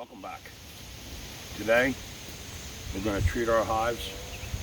Welcome back. Today we're going to treat our hives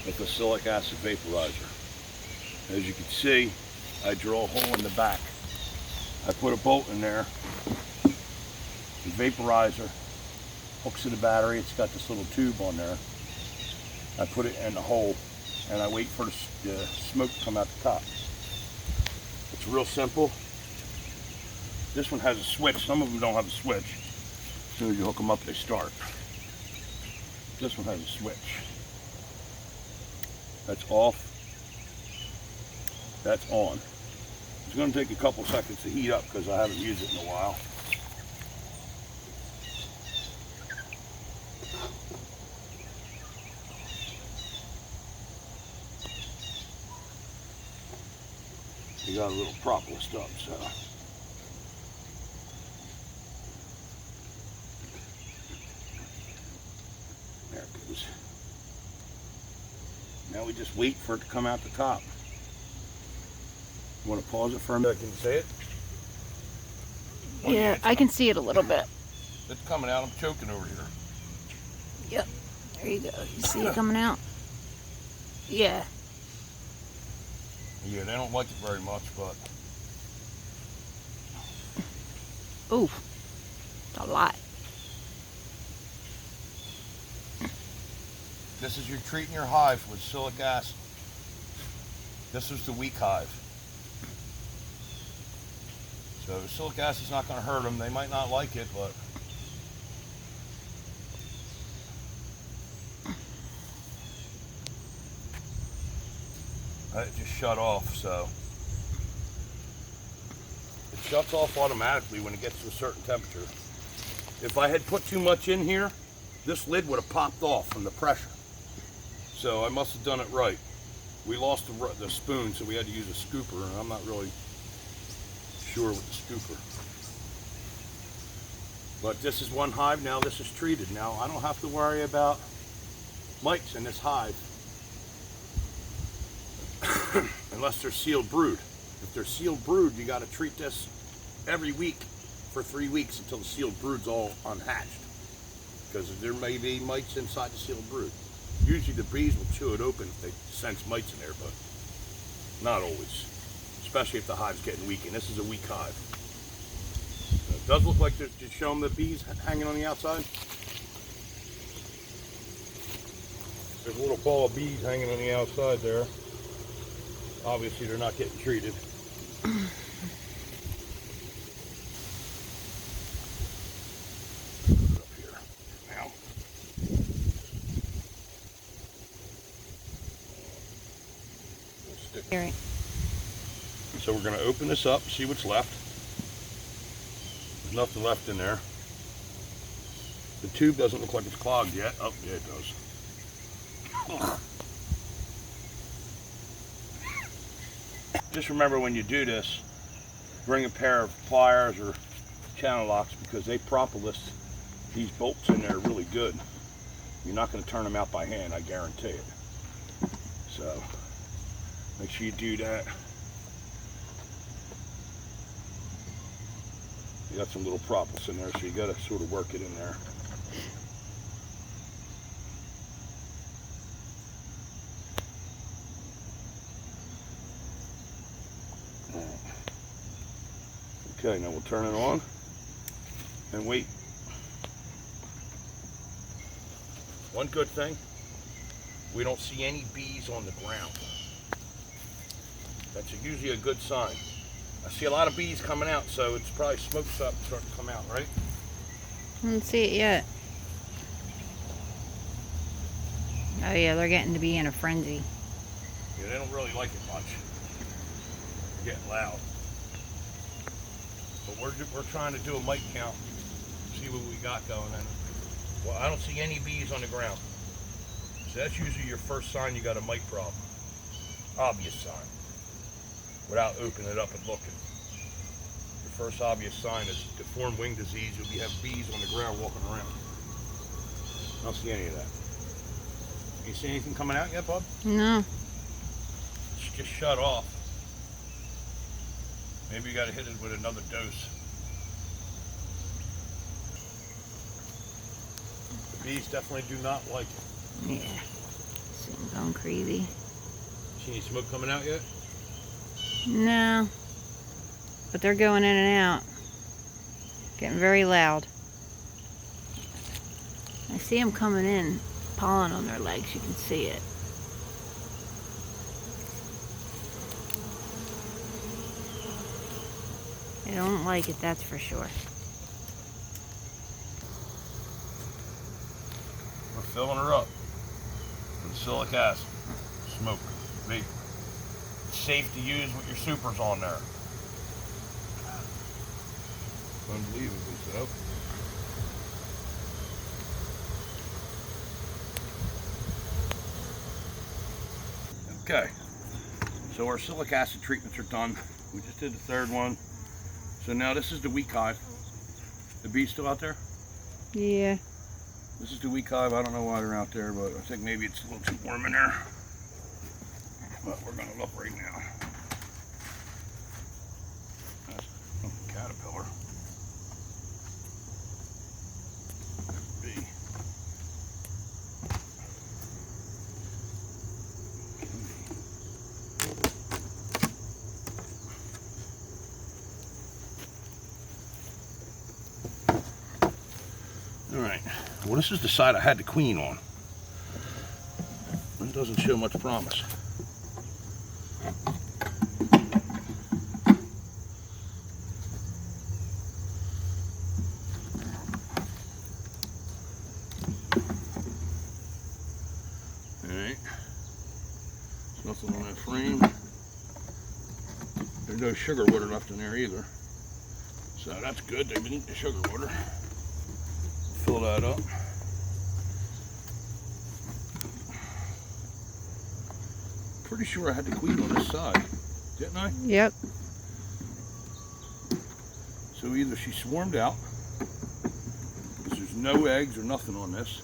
with a oxcillic acid vaporizer. As you can see, I drill a hole in the back. I put a bolt in there. The vaporizer hooks to the battery. It's got this little tube on there. I put it in the hole and I wait for the smoke to come out the top. It's real simple. This one has a switch. Some of them don't have a switch. As soon as you hook them up, they start. This one has a switch. That's off. That's on. It's going to take a couple seconds to heat up because I haven't used it in a while. You got a little propolis up, so. There it goes. Now we just wait for it to come out the top. You want to pause it for a minute? Can you see it? Yeah, I can see it a little bit. It's coming out. I'm choking over here. Yep. There you go. You see it coming out? Yeah. Yeah, they don't like it very much, but. Ooh. A lot. This is you're treating your hive with oxcillic acid. This is the weak hive. So oxcillic acid's not going to hurt them. They might not like it, but it just shut off. So it shuts off automatically when it gets to a certain temperature. If I had put too much in here, this lid would have popped off from the pressure. So I must have done it right. We lost the spoon, so we had to use a scooper, and I'm not really sure with the scooper. But this is one hive now. This is treated. Now I don't have to worry about mites in this hive unless they're sealed brood. If they're sealed brood, you got to treat this every week for 3 weeks until the sealed brood's all unhatched, because there may be mites inside the sealed brood. Usually the bees will chew it open if they sense mites in there, but not always, especially if the hive's getting weak, and this is a weak hive. It does look like there's, just show them the bees hanging on the outside. There's a little ball of bees hanging on the outside there. Obviously they're not getting treated. Right. So we're going to open this up, see what's left. There's nothing left in there. The tube doesn't look like it's clogged yet. Oh, yeah, it does. Just remember when you do this, bring a pair of pliers or channel locks, because they propolis these bolts in there really good. You're not going to turn them out by hand, I guarantee it. So make sure you do that. You got some little propolis in there, so you got to sort of work it in there. Okay, now we'll turn it on and wait. One good thing, we don't see any bees on the ground. That's usually a good sign. I see a lot of bees coming out, so it's probably smoke starting to come out, right? I don't see it yet. Oh yeah, they're getting to be in a frenzy. Yeah, they don't really like it much. They're getting loud. But we're trying to do a mite count, see what we got going on. Well, I don't see any bees on the ground. So that's usually your first sign you got a mite problem. Obvious sign. Without opening it up and looking. The first obvious sign is deformed wing disease. You'll have bees on the ground walking around. I don't see any of that. You see anything coming out yet, bud? No. It's just shut off. Maybe you got to hit it with another dose. Bees definitely do not like it. Yeah. See him going crazy. See any smoke coming out yet? No. But they're going in and out. Getting very loud. I see them coming in, pollen on their legs. You can see it. They don't like it, that's for sure. We're filling her up with acylic acid, smoke, vapor. It's safe to use with your supers on there. Unbelievably so. Okay, so our acylic acid treatments are done. We just did the third one. So now this is the weak hive. The bees still out there? Yeah. This is the weak hive. I don't know why they're out there, but I think maybe it's a little too warm in there. But we're gonna look right now. That's a caterpillar. Bee. All right. Well, this is the side I had the queen on. It doesn't show much promise. Alright. There's nothing on that frame. There's no sugar water left in there either. So that's good. They've been eating the sugar water. Fill that up. Pretty sure I had the queen on this side, didn't I? Yep. So either she swarmed out, because there's no eggs or nothing on this,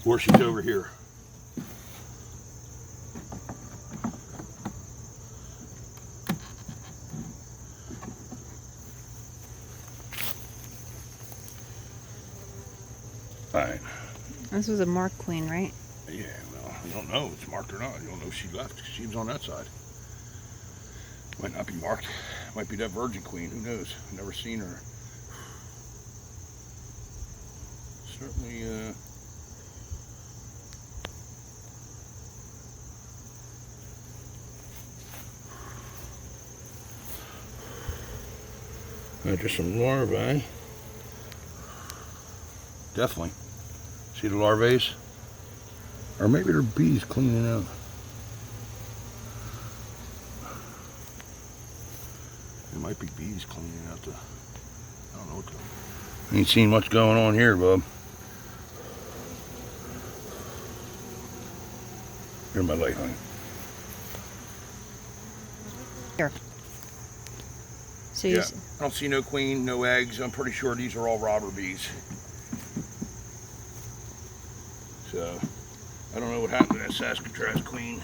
or she's over here. Alright. This was a marked queen, right? Yeah, well, you don't know if it's marked or not. You don't know if she left. She was on that side. Might not be marked. Might be that virgin queen. Who knows? I've never seen her. Certainly, just some larvae. Definitely. See the larvae? Or maybe they're bees cleaning out. It might be bees cleaning out the... I don't know what the... Ain't seen much going on here, bub. Here's my light, honey. Here. So Yeah, I don't see no queen, no eggs. I'm pretty sure these are all robber bees. So, I don't know what happened to that Saskatraz queen.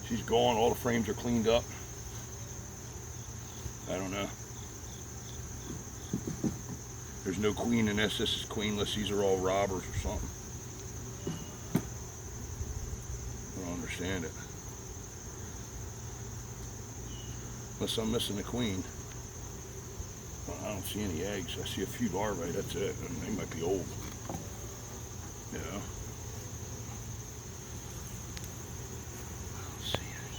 She's gone. All the frames are cleaned up. I don't know. There's no queen in this. This is queenless. These are all robbers or something. I don't understand it. Unless I'm missing the queen. Well, I don't see any eggs. I see a few larvae. That's it. And they might be old. Yeah. I don't see any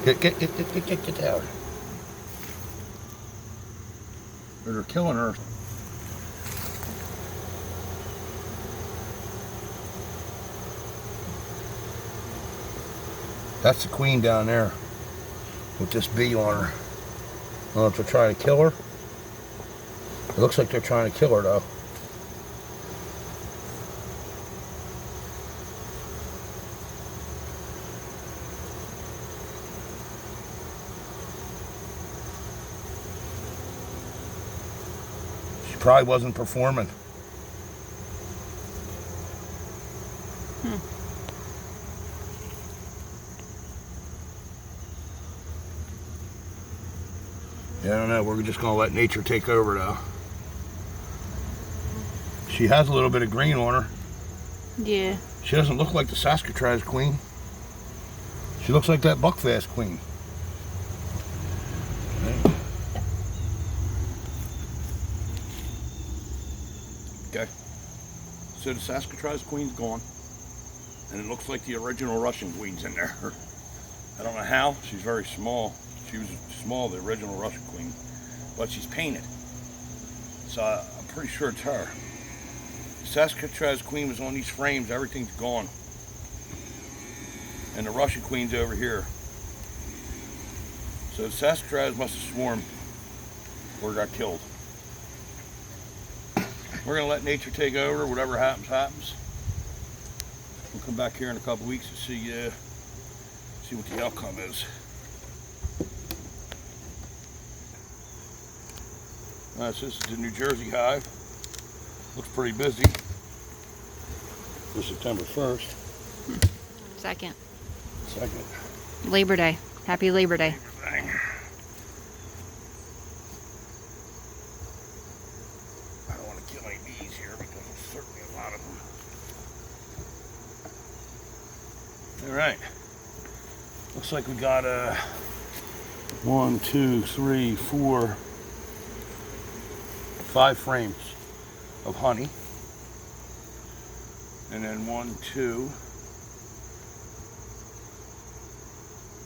queen. Get out. They're killing her. That's the queen down there with this bee on her. I don't know if they're trying to kill her. It looks like they're trying to kill her though. She probably wasn't performing. Yeah, I don't know. We're just going to let nature take over, though. She has a little bit of green on her. Yeah. She doesn't look like the Saskatraz queen. She looks like that Buckfast queen. Okay. So the Saskatraz queen's gone. And it looks like the original Russian queen's in there. I don't know how. She's very small. She was small, the original Russian queen. But she's painted. So I'm pretty sure it's her. The Saskatraz queen was on these frames. Everything's gone. And the Russian queen's over here. So the Saskatraz must have swarmed or got killed. We're going to let nature take over. Whatever happens, happens. We'll come back here in a couple weeks and see what the outcome is. So this is the New Jersey hive. Looks pretty busy. For September 1st. Second. Labor Day. Happy Labor Day. I don't want to kill any bees here because there's certainly a lot of them. All right. Looks like we got 1, 2, 3, 4, 5 frames of honey. And then 1, 2,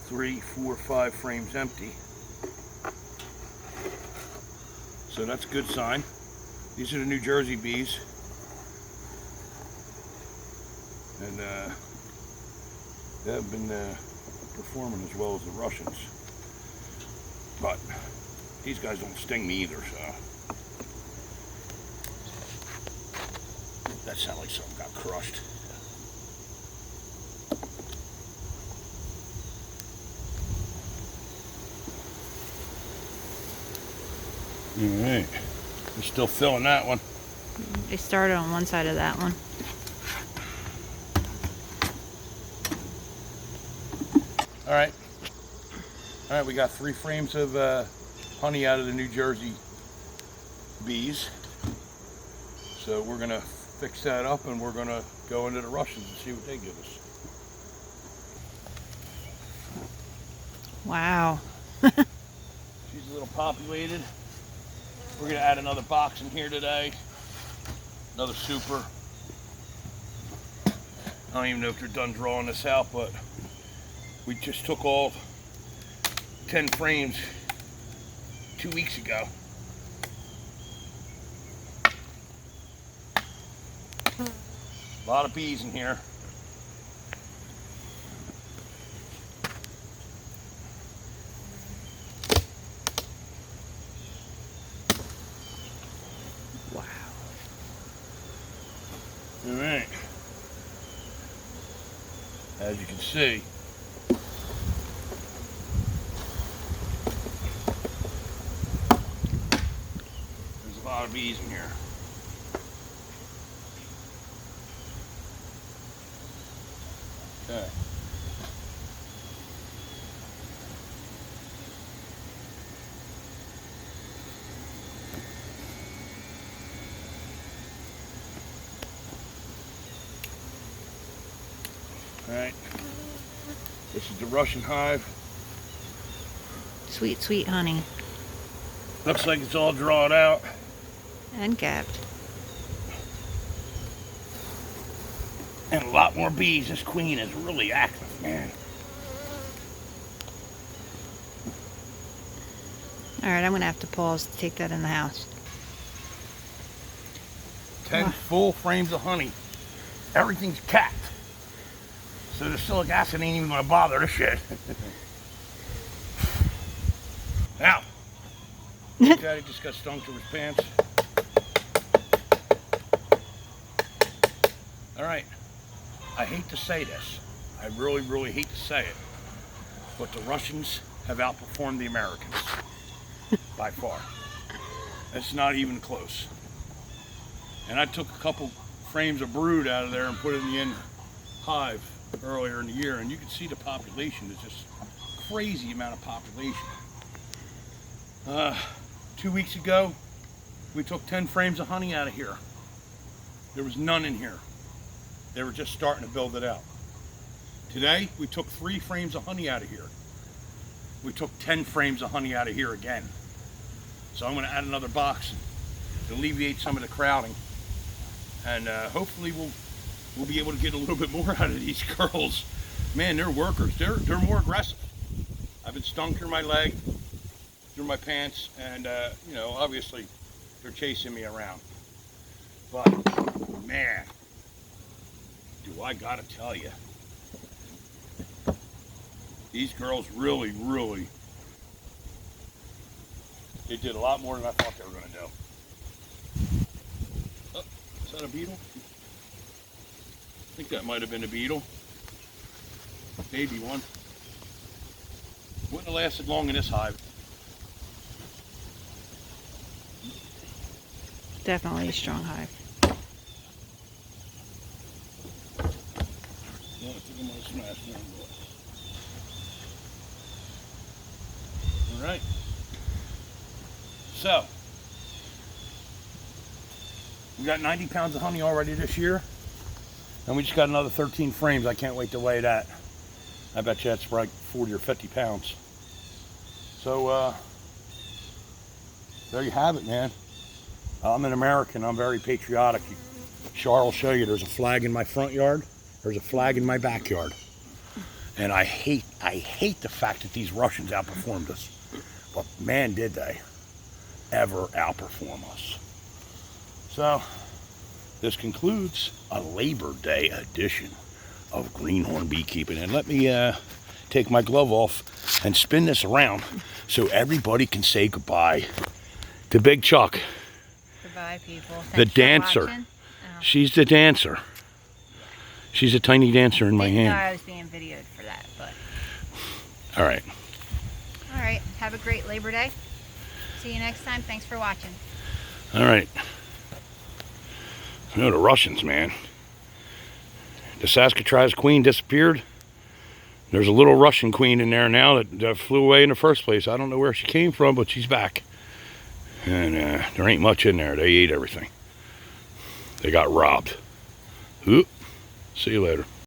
3, 4, 5 frames empty. So that's a good sign. These are the New Jersey bees. And they have been performing as well as the Russians. But these guys don't sting me either, so. That sounded like something got crushed. All right, we're still filling that one. They started on one side of that one. All right, we got 3 frames of honey out of the New Jersey bees. So we're gonna fix that up and we're gonna go into the Russians and see what they give us. Wow. She's a little populated. We're gonna add another box in here today. Another super. I don't even know if they're done drawing this out, but we just took all 10 frames 2 weeks ago. A lot of bees in here. Wow. All right. As you can see, there's a lot of bees in here. Okay. All right. This is the Russian hive. Sweet, sweet honey. Looks like it's all drawn out. And capped. And a lot more bees. This queen is really active, man. Alright, I'm going to have to pause to take that in the house. 10 full frames of honey. Everything's capped. So the oxcillic acid ain't even going to bother this shit. Now, Daddy just got stung through his pants. All right. I hate to say this. I really, really hate to say it. But the Russians have outperformed the Americans. By far. It's not even close. And I took a couple frames of brood out of there and put it in the hive earlier in the year, and you can see the population is just crazy amount of population. 2 weeks ago, we took 10 frames of honey out of here. There was none in here. They were just starting to build it out. Today, we took 3 frames of honey out of here. We took 10 frames of honey out of here again. So I'm going to add another box to alleviate some of the crowding. And hopefully we'll be able to get a little bit more out of these girls. Man, they're workers. They're more aggressive. I've been stung through my leg, through my pants, and you know, obviously they're chasing me around. But man, do I gotta tell you, these girls really, they did a lot more than I thought they were gonna do. Oh, is that a beetle? I think that might have been a beetle. Baby one. Wouldn't have lasted long in this hive. Definitely a strong hive. Yeah, I think I'm gonna smash one. All right. So, we got 90 pounds of honey already this year, and we just got another 13 frames. I can't wait to weigh that. I bet you that's like 40 or 50 pounds. So, there you have it, man. I'm an American. I'm very patriotic. Char will show you there's a flag in my front yard. There's a flag in my backyard. And I hate the fact that these Russians outperformed us. But man, did they ever outperform us. So, this concludes a Labor Day edition of Greenhorn Beekeeping. And let me take my glove off and spin this around so everybody can say goodbye to Big Chuck. Goodbye, people. The Thanks for dancer. watching. She's the dancer. She's a tiny dancer in my Didn't know hand. I was being videoed for that, but All right. all right. Have a great Labor Day. See you next time. Thanks for watching. All right. You know the Russians, man. The Saskatraz queen disappeared. There's a little Russian queen in there now that flew away in the first place. I don't know where she came from, but she's back. And there ain't much in there. They ate everything. They got robbed. Oop. See you later.